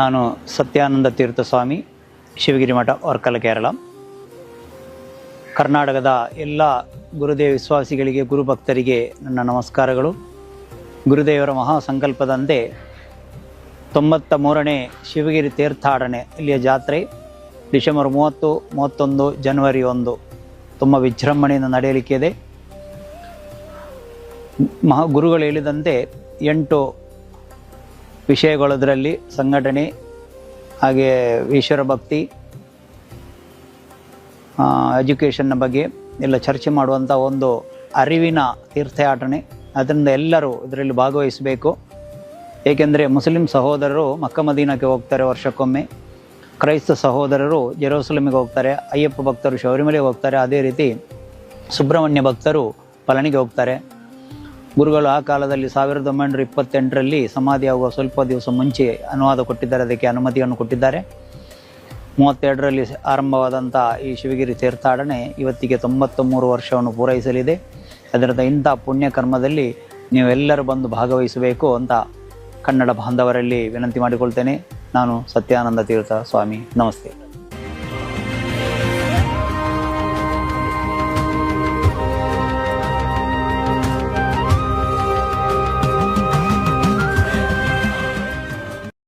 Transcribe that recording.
ನಾನು ಸತ್ಯಾನಂದ ತೀರ್ಥ ಸ್ವಾಮಿ, ಶಿವಗಿರಿ ಮಠ, ವರ್ಕಲ, ಕೇರಳ. ಕರ್ನಾಟಕದ ಎಲ್ಲ ಗುರುದೇವ ವಿಶ್ವಾಸಿಗಳಿಗೆ, ಗುರುಭಕ್ತರಿಗೆ ನನ್ನ ನಮಸ್ಕಾರಗಳು. ಗುರುದೇವರ ಮಹಾಸಂಕಲ್ಪದಂತೆ 93ನೇ ಶಿವಗಿರಿ ತೀರ್ಥಾಟನೆ ಇಲ್ಲಿಯ ಜಾತ್ರೆ ಡಿಸೆಂಬರ್ 30, 31, ಜನವರಿ 1 ತುಂಬ ವಿಜೃಂಭಣೆಯಿಂದ ನಡೆಯಲಿಕ್ಕಿದೆ. ಗುರುಗಳು ಹೇಳಿದಂತೆ 8 ವಿಷಯಗಳದರಲ್ಲಿ ಸಂಘಟನೆ, ಹಾಗೆ ಈಶ್ವರ ಭಕ್ತಿ, ಎಜುಕೇಷನ್ನ ಬಗ್ಗೆ ಎಲ್ಲ ಚರ್ಚೆ ಮಾಡುವಂಥ ಒಂದು ಅರಿವಿನ ತೀರ್ಥಯಾಟನೆ. ಅದರಿಂದ ಎಲ್ಲರೂ ಇದರಲ್ಲಿ ಭಾಗವಹಿಸಬೇಕು. ಏಕೆಂದರೆ ಮುಸ್ಲಿಂ ಸಹೋದರರು ಮಕ್ಕ ಮದೀನಕ್ಕೆ ಹೋಗ್ತಾರೆ ವರ್ಷಕ್ಕೊಮ್ಮೆ, ಕ್ರೈಸ್ತ ಸಹೋದರರು ಜೆರೂಸಲೇಮಿಗೆ ಹೋಗ್ತಾರೆ, ಅಯ್ಯಪ್ಪ ಭಕ್ತರು ಶಬರಿಮಲೆಗೆ ಹೋಗ್ತಾರೆ, ಅದೇ ರೀತಿ ಸುಬ್ರಹ್ಮಣ್ಯ ಭಕ್ತರು ಪಳನಿಗೆ ಹೋಗ್ತಾರೆ. ಗುರುಗಳು ಆ ಕಾಲದಲ್ಲಿ 1928ರಲ್ಲಿ ಸಮಾಧಿಯಾಗುವ ಸ್ವಲ್ಪ ದಿವಸ ಮುಂಚೆ ಅನುವಾದ ಕೊಟ್ಟಿದ್ದಾರೆ, ಅದಕ್ಕೆ ಅನುಮತಿಯನ್ನು ಕೊಟ್ಟಿದ್ದಾರೆ. 32ರಲ್ಲಿ ಆರಂಭವಾದಂಥ ಈ ಶಿವಗಿರಿ ತೀರ್ಥಾಟನೆ ಇವತ್ತಿಗೆ 93 ವರ್ಷವನ್ನು ಪೂರೈಸಲಿದೆ. ಅದರಿಂದ ಇಂಥ ಪುಣ್ಯಕರ್ಮದಲ್ಲಿ ನೀವೆಲ್ಲರೂ ಬಂದು ಭಾಗವಹಿಸಬೇಕು ಅಂತ ಕನ್ನಡ ಬಾಂಧವರಲ್ಲಿ ವಿನಂತಿ ಮಾಡಿಕೊಳ್ತೇನೆ. ನಾನು ಸತ್ಯಾನಂದ ತೀರ್ಥ ಸ್ವಾಮಿ. ನಮಸ್ತೆ.